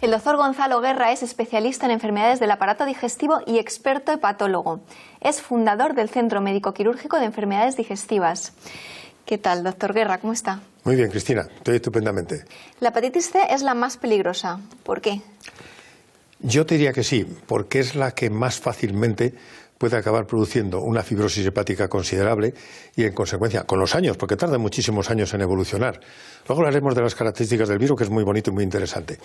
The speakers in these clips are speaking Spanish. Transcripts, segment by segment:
El doctor Gonzalo Guerra es especialista en enfermedades del aparato digestivo y experto hepatólogo. Es fundador del Centro Médico Quirúrgico de Enfermedades Digestivas. ¿Qué tal, doctor Guerra? ¿Cómo está? Muy bien, Cristina. Estoy estupendamente. La hepatitis C es la más peligrosa. ¿Por qué? Yo te diría que sí, porque es la que más fácilmente puede acabar produciendo una fibrosis hepática considerable y, en consecuencia, con los años, porque tarda muchísimos años en evolucionar. Luego hablaremos de las características del virus, que es muy bonito y muy interesante.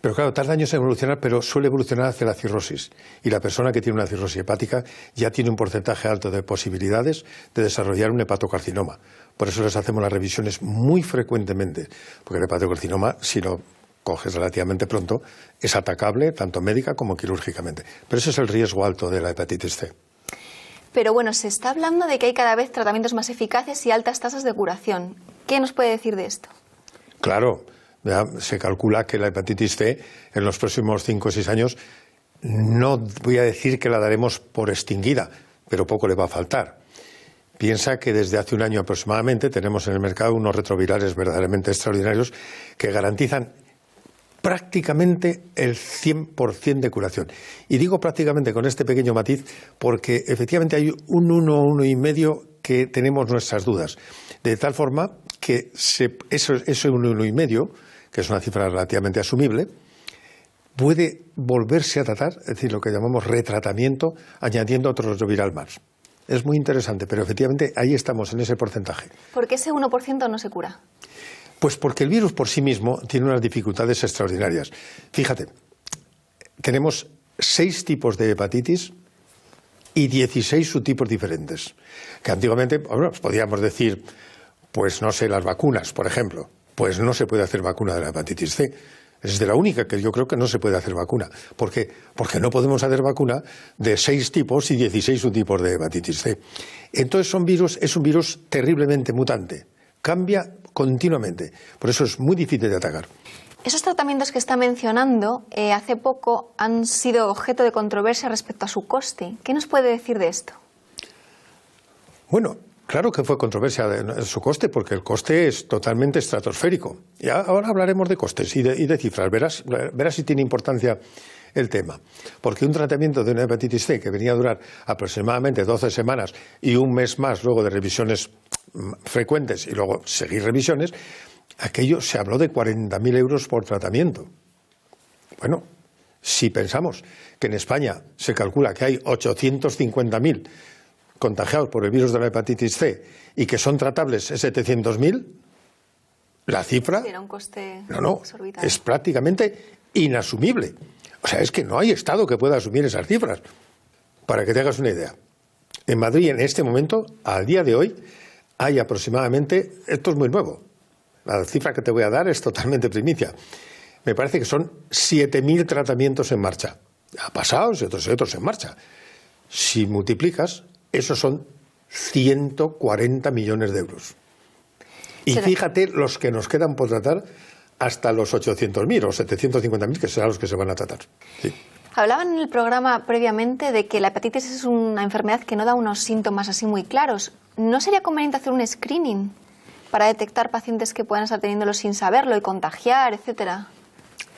Pero claro, tarda años en evolucionar, pero suele evolucionar hacia la cirrosis. Y la persona que tiene una cirrosis hepática ya tiene un porcentaje alto de posibilidades de desarrollar un hepatocarcinoma. Por eso les hacemos las revisiones muy frecuentemente, porque el hepatocarcinoma, si lo coges relativamente pronto, es atacable tanto médica como quirúrgicamente. Pero ese es el riesgo alto de la hepatitis C. Pero bueno, se está hablando de que hay cada vez tratamientos más eficaces y altas tasas de curación. ¿Qué nos puede decir de esto? Claro. Se calcula que la hepatitis C en los próximos 5 o 6 años, no voy a decir que la daremos por extinguida, pero poco le va a faltar. Piensa que desde hace un año aproximadamente tenemos en el mercado unos retrovirales verdaderamente extraordinarios que garantizan prácticamente el 100% de curación. Y digo prácticamente con este pequeño matiz porque efectivamente hay un 1 o 1,5 que tenemos nuestras dudas. De tal forma que ese 1 o 1,5, que es una cifra relativamente asumible, puede volverse a tratar, es decir, lo que llamamos retratamiento, añadiendo otro retroviral más. Es muy interesante, pero efectivamente ahí estamos en ese porcentaje. ¿Por qué ese 1% no se cura? Pues porque el virus por sí mismo tiene unas dificultades extraordinarias. Fíjate, tenemos 6 tipos de hepatitis y 16 subtipos diferentes. Que antiguamente, bueno, pues podríamos decir, pues no sé, las vacunas, por ejemplo. Pues no se puede hacer vacuna de la hepatitis C. Es de la única que yo creo que no se puede hacer vacuna. ¿Por qué? Porque no podemos hacer vacuna de 6 tipos y 16 subtipos de hepatitis C. Entonces es un virus terriblemente mutante. Cambia continuamente. Por eso es muy difícil de atacar. Esos tratamientos que está mencionando hace poco han sido objeto de controversia respecto a su coste. ¿Qué nos puede decir de esto? Bueno, claro que fue controversia de su coste, porque el coste es totalmente estratosférico. Y ahora hablaremos de costes y de cifras. Verás si tiene importancia el tema. Porque un tratamiento de una hepatitis C que venía a durar aproximadamente 12 semanas y un mes más luego de revisiones frecuentes y luego seguir revisiones, aquello se habló de 40.000 euros por tratamiento. Bueno, si pensamos que en España se calcula que hay 850.000 contagiados por el virus de la hepatitis C y que son tratables 700.000, la cifra era un coste exorbitante. Es prácticamente inasumible. O sea, es que no hay Estado que pueda asumir esas cifras. Para que te hagas una idea, en Madrid en este momento, al día de hoy, hay aproximadamente, esto es muy nuevo, la cifra que te voy a dar es totalmente primicia, me parece que son 7.000 tratamientos en marcha. Ya pasados y otros en marcha. Si multiplicas, esos son 140 millones de euros. Y fíjate los que nos quedan por tratar hasta los 800.000 o 750.000, que serán los que se van a tratar. Sí. Hablaban en el programa previamente de que la hepatitis es una enfermedad que no da unos síntomas así muy claros. ¿No sería conveniente hacer un screening para detectar pacientes que puedan estar teniéndolo sin saberlo y contagiar, etcétera?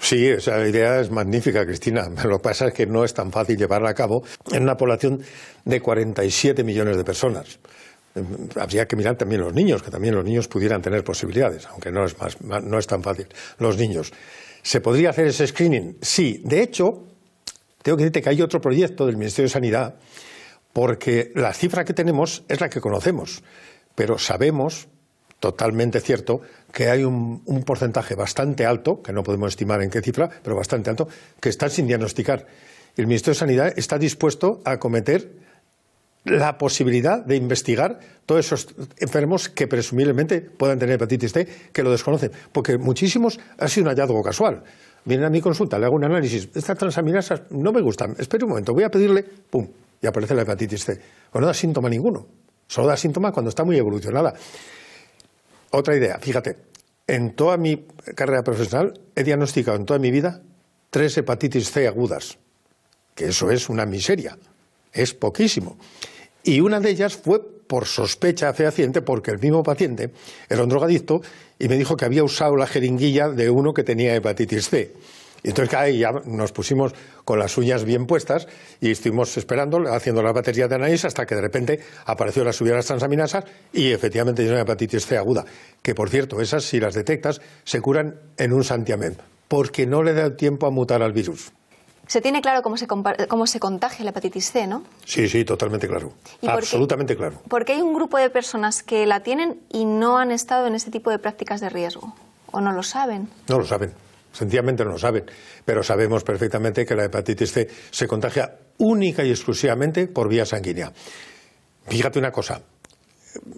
Sí, esa idea es magnífica, Cristina. Lo que pasa es que no es tan fácil llevarla a cabo en una población de 47 millones de personas. Habría que mirar también los niños, que también los niños pudieran tener posibilidades, aunque no es tan fácil. Los niños. ¿Se podría hacer ese screening? Sí. De hecho, tengo que decirte que hay otro proyecto del Ministerio de Sanidad, porque la cifra que tenemos es la que conocemos, pero sabemos, totalmente cierto, que hay un porcentaje bastante alto, que no podemos estimar en qué cifra, pero bastante alto, que están sin diagnosticar. El Ministerio de Sanidad está dispuesto a acometer la posibilidad de investigar todos esos enfermos que presumiblemente puedan tener hepatitis C, que lo desconocen, porque muchísimos ha sido un hallazgo casual. Vienen a mi consulta, le hago un análisis, estas transaminasas no me gustan, espere un momento, voy a pedirle, pum, y aparece la hepatitis C. O no da síntoma ninguno, solo da síntoma cuando está muy evolucionada. Otra idea, fíjate, en toda mi carrera profesional he diagnosticado en toda mi vida 3 hepatitis C agudas, que eso es una miseria, es poquísimo. Y una de ellas fue por sospecha fehaciente, porque el mismo paciente era un drogadicto y me dijo que había usado la jeringuilla de uno que tenía hepatitis C. Y entonces ahí ya nos pusimos con las uñas bien puestas y estuvimos esperando, haciendo la batería de análisis hasta que de repente apareció la subida de las transaminasas y efectivamente es una hepatitis C aguda. Que por cierto, esas si las detectas se curan en un santiamén, porque no le da tiempo a mutar al virus. Se tiene claro cómo se contagia la hepatitis C, ¿no? Sí, sí, totalmente claro. Absolutamente claro. Porque hay un grupo de personas que la tienen y no han estado en este tipo de prácticas de riesgo. ¿O no lo saben? No lo saben. Sencillamente no lo saben, pero sabemos perfectamente que la hepatitis C se contagia única y exclusivamente por vía sanguínea. Fíjate una cosa,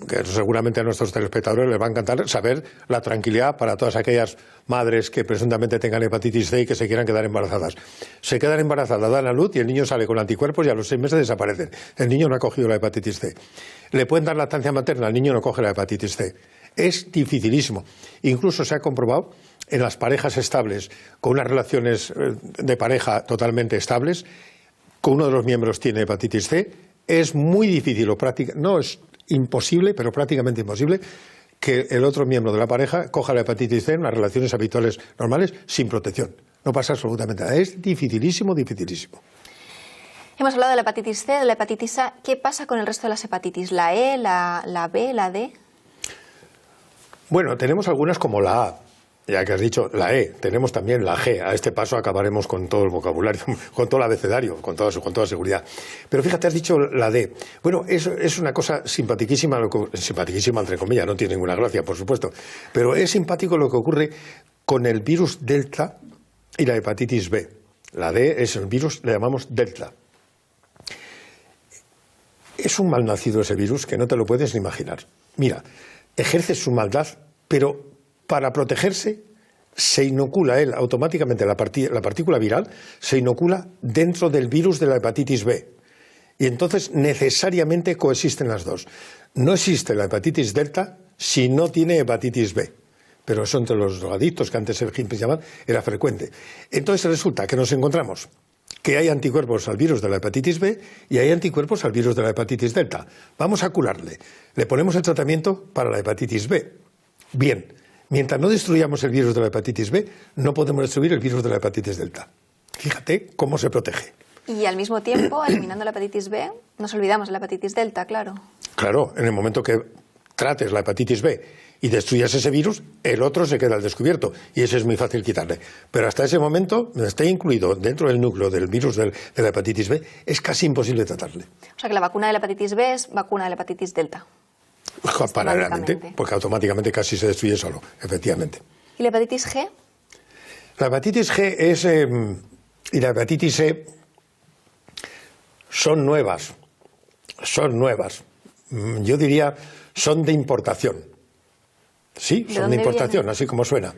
que seguramente a nuestros telespectadores les va a encantar saber la tranquilidad para todas aquellas madres que presuntamente tengan hepatitis C y que se quieran quedar embarazadas. Se quedan embarazadas, dan a luz y el niño sale con anticuerpos y a los 6 meses desaparecen. El niño no ha cogido la hepatitis C. Le pueden dar lactancia materna, el niño no coge la hepatitis C. Es dificilísimo. Incluso se ha comprobado en las parejas estables, con unas relaciones de pareja totalmente estables, con uno de los miembros tiene hepatitis C, es muy difícil no es imposible, pero prácticamente imposible, que el otro miembro de la pareja coja la hepatitis C en las relaciones habituales normales sin protección. No pasa absolutamente nada. Es dificilísimo, dificilísimo. Hemos hablado de la hepatitis C, de la hepatitis A. ¿Qué pasa con el resto de las hepatitis? ¿La E, la B, la D? Bueno, tenemos algunas como la A. Ya que has dicho la E, tenemos también la G. A este paso acabaremos con todo el vocabulario, con todo el abecedario, con toda seguridad. Pero fíjate, has dicho la D. Bueno, es una cosa simpaticísima entre comillas, no tiene ninguna gracia, por supuesto. Pero es simpático lo que ocurre con el virus Delta y la hepatitis B. La D es el virus, le llamamos Delta. Es un malnacido ese virus que no te lo puedes ni imaginar. Mira, ejerce su maldad, pero para protegerse, se inocula él automáticamente, la partícula viral se inocula dentro del virus de la hepatitis B. Y entonces necesariamente coexisten las dos. No existe la hepatitis delta si no tiene hepatitis B. Pero eso entre los drogadictos, que antes el GIMP llamaban, era frecuente. Entonces resulta que nos encontramos que hay anticuerpos al virus de la hepatitis B y hay anticuerpos al virus de la hepatitis delta. Vamos a curarle. Le ponemos el tratamiento para la hepatitis B. Bien. Mientras no destruyamos el virus de la hepatitis B, no podemos destruir el virus de la hepatitis delta. Fíjate cómo se protege. Y al mismo tiempo, eliminando la hepatitis B, nos olvidamos de la hepatitis delta, claro. Claro, en el momento que trates la hepatitis B y destruyas ese virus, el otro se queda al descubierto y ese es muy fácil quitarle. Pero hasta ese momento, esté incluido dentro del núcleo del virus de la hepatitis B, es casi imposible tratarle. O sea que la vacuna de la hepatitis B es vacuna de la hepatitis delta. Paralelamente, porque automáticamente casi se destruye solo, efectivamente. ¿Y la hepatitis G? La hepatitis G y la hepatitis E son nuevas. Yo diría, son de importación. Sí, son de importación, viene? Así como suena.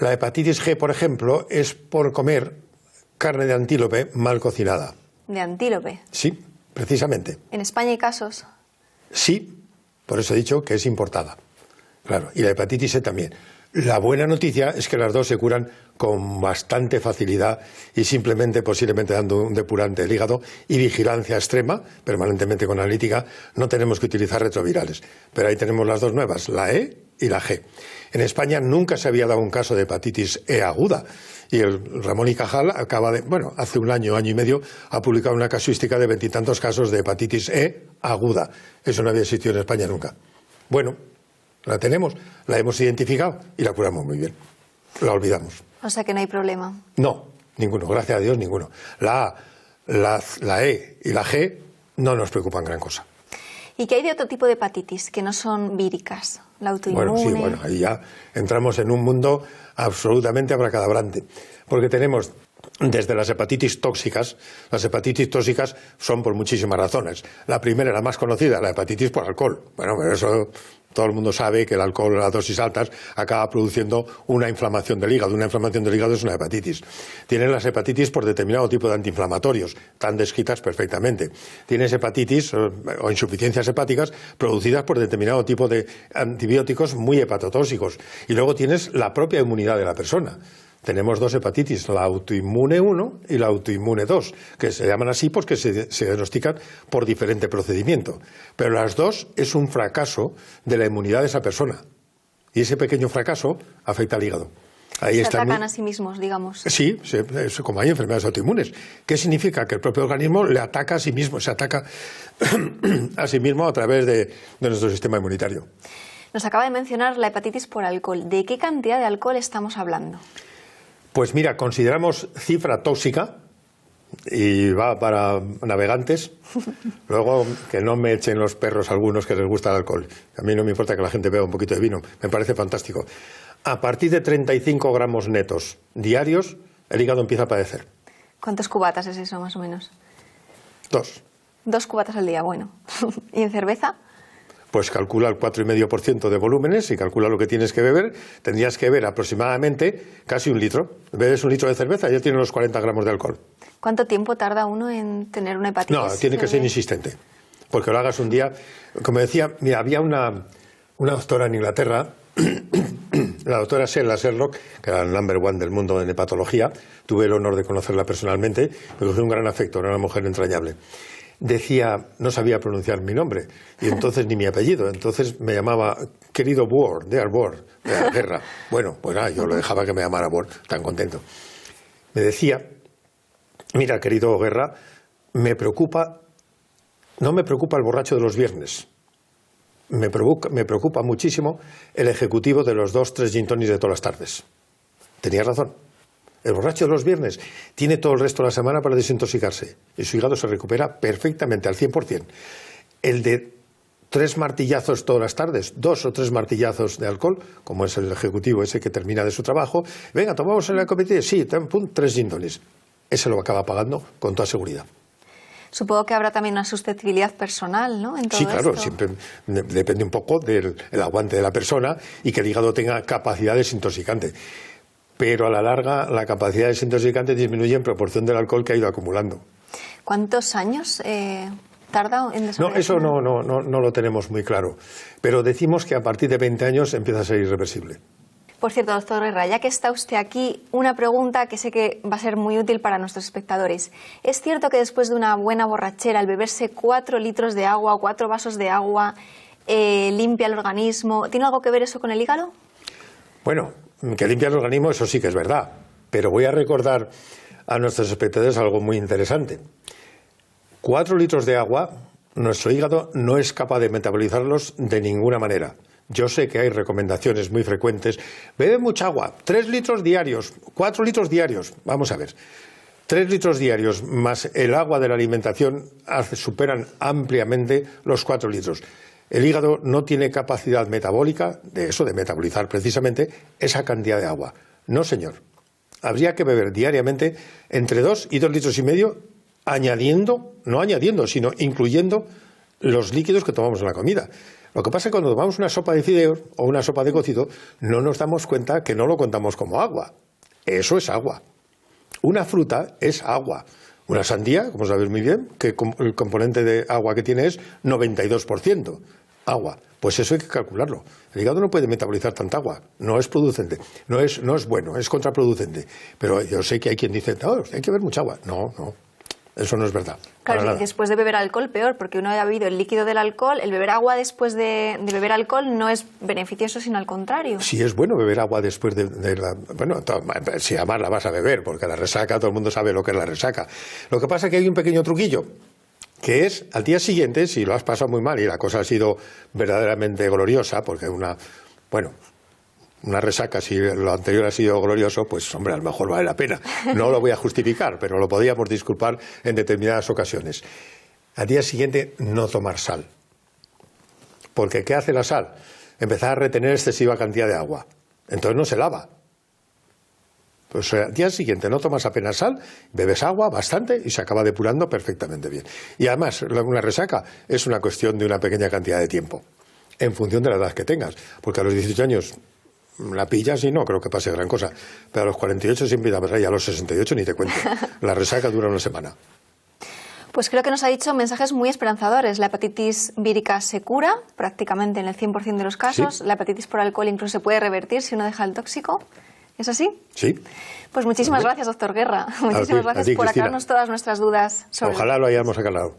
La hepatitis G, por ejemplo, es por comer carne de antílope mal cocinada. ¿De antílope? Sí, precisamente. ¿En España hay casos? Sí. Por eso he dicho que es importada. Claro, y la hepatitis C también. La buena noticia es que las dos se curan con bastante facilidad y simplemente, posiblemente dando un depurante del hígado y vigilancia extrema, permanentemente con analítica, no tenemos que utilizar retrovirales. Pero ahí tenemos las dos nuevas, la E y la G. En España nunca se había dado un caso de hepatitis E aguda. Y el Ramón y Cajal hace un año y medio, ha publicado una casuística de 20 y tantos casos de hepatitis E aguda. Eso no había existido en España nunca. Bueno, la tenemos, la hemos identificado y la curamos muy bien. La olvidamos. O sea que no hay problema. No, ninguno, gracias a Dios, ninguno. La A, la E y la G no nos preocupan gran cosa. ¿Y qué hay de otro tipo de hepatitis que no son víricas? La autoinmune. Bueno, ahí ya entramos en un mundo absolutamente abracadabrante. Porque tenemos desde las hepatitis tóxicas son por muchísimas razones. La primera, la más conocida, la hepatitis por alcohol. Bueno, pero eso todo el mundo sabe que el alcohol a dosis altas acaba produciendo una inflamación del hígado. Una inflamación del hígado es una hepatitis. Tienen las hepatitis por determinado tipo de antiinflamatorios, tan descritas perfectamente. Tienes hepatitis o insuficiencias hepáticas producidas por determinado tipo de antibióticos muy hepatotóxicos. Y luego tienes la propia inmunidad de la persona. Tenemos dos hepatitis, la autoinmune 1 y la autoinmune 2, que se llaman así porque se diagnostican por diferente procedimiento. Pero las dos es un fracaso de la inmunidad de esa persona. Y ese pequeño fracaso afecta al hígado. Ahí se atacan a sí mismos, digamos. Sí, es como hay enfermedades autoinmunes. ¿Qué significa? Que el propio organismo le ataca a sí mismo, se ataca a sí mismo a través de nuestro sistema inmunitario. Nos acaba de mencionar la hepatitis por alcohol. ¿De qué cantidad de alcohol estamos hablando? Pues mira, consideramos cifra tóxica y va para navegantes. Luego, que no me echen los perros algunos que les gusta el alcohol. A mí no me importa que la gente beba un poquito de vino, me parece fantástico. A partir de 35 gramos netos diarios, el hígado empieza a padecer. ¿Cuántos cubatas es eso, más o menos? 2. 2 cubatas al día, bueno. ¿Y en cerveza? Pues calcula el 4,5% de volúmenes y calcula lo que tienes que beber. Tendrías que beber aproximadamente casi 1 litro. Bebes 1 litro de cerveza y ya tienes los 40 gramos de alcohol. ¿Cuánto tiempo tarda uno en tener una hepatitis? No, tiene que ser insistente. Porque lo hagas un día. Como decía, mira, había una doctora en Inglaterra, la doctora Sheila Sherlock, que era el number one del mundo en hepatología. Tuve el honor de conocerla personalmente. Me cogió un gran afecto, era una mujer entrañable. Decía, no sabía pronunciar mi nombre, y entonces ni mi apellido, entonces me llamaba querido Ward, dear Ward, de la guerra. Bueno, pues nada, yo lo dejaba que me llamara Ward, tan contento. Me decía, mira, querido Guerra, no me preocupa el borracho de los viernes, me preocupa muchísimo el ejecutivo de los 2-3 gin tonics de todas las tardes. Tenía razón. El borracho de los viernes tiene todo el resto de la semana para desintoxicarse y su hígado se recupera perfectamente al 100%. El de 3 martillazos todas las tardes, 2 o 3 martillazos de alcohol, como es el ejecutivo ese que termina de su trabajo, venga, tomamos en la comité, sí, 3 gin tonics. Ese lo acaba pagando con toda seguridad. Supongo que habrá también una susceptibilidad personal, ¿no? En todo sí, claro, esto. Siempre depende un poco del aguante de la persona y que el hígado tenga capacidad desintoxicante. Pero a la larga la capacidad desintoxicante disminuye en proporción del alcohol que ha ido acumulando. ¿Cuántos años tarda en desarrollar? No, eso no lo tenemos muy claro. Pero decimos que a partir de 20 años empieza a ser irreversible. Por cierto, doctor Guerra, ya que está usted aquí, una pregunta que sé que va a ser muy útil para nuestros espectadores. ¿Es cierto que después de una buena borrachera, al beberse 4 litros de agua o 4 vasos de agua, limpia el organismo? ¿Tiene algo que ver eso con el hígado? Bueno, que limpia el organismo, eso sí que es verdad. Pero voy a recordar a nuestros espectadores algo muy interesante. 4 litros de agua, nuestro hígado no es capaz de metabolizarlos de ninguna manera. Yo sé que hay recomendaciones muy frecuentes. Bebe mucha agua, 3 litros diarios, 4 litros diarios. Vamos a ver. 3 litros diarios más el agua de la alimentación superan ampliamente los 4 litros. El hígado no tiene capacidad metabólica de eso, de metabolizar precisamente esa cantidad de agua. No, señor. Habría que beber diariamente entre 2 y 2 litros y medio, no añadiendo, sino incluyendo los líquidos que tomamos en la comida. Lo que pasa es que cuando tomamos una sopa de fideos o una sopa de cocido, no nos damos cuenta que no lo contamos como agua. Eso es agua. Una fruta es agua. Una sandía, como sabéis muy bien, que el componente de agua que tiene es 92% agua. Pues eso hay que calcularlo. El hígado no puede metabolizar tanta agua. No es producente. No es bueno, es contraproducente. Pero yo sé que hay quien dice, no, hay que beber mucha agua. No. Eso no es verdad. Claro, y después de beber alcohol, peor, porque uno haya bebido el líquido del alcohol, el beber agua después de beber alcohol no es beneficioso, sino al contrario. Sí, es bueno beber agua después de la... Bueno, si además la vas a beber, porque la resaca, todo el mundo sabe lo que es la resaca. Lo que pasa es que hay un pequeño truquillo, que es al día siguiente, si lo has pasado muy mal y la cosa ha sido verdaderamente gloriosa, porque una resaca, si lo anterior ha sido glorioso, pues hombre, a lo mejor vale la pena. No lo voy a justificar, pero lo podíamos disculpar en determinadas ocasiones. Al día siguiente, no tomar sal. Porque ¿qué hace la sal? Empezar a retener excesiva cantidad de agua. Entonces no se lava. Pues al día siguiente no tomas apenas sal, bebes agua bastante y se acaba depurando perfectamente bien. Y además, una resaca es una cuestión de una pequeña cantidad de tiempo, en función de la edad que tengas. Porque a los 18 años la pillas y no creo que pase gran cosa. Pero a los 48 siempre da pasar y a los 68 ni te cuento. La resaca dura una semana. Pues creo que nos ha dicho mensajes muy esperanzadores. La hepatitis vírica se cura prácticamente en el 100% de los casos. ¿Sí? La hepatitis por alcohol incluso se puede revertir si uno deja el tóxico. ¿Es así? Sí. Pues muchísimas gracias, doctor Guerra. Muchísimas gracias por aclararnos todas nuestras dudas. Ojalá lo hayamos aclarado.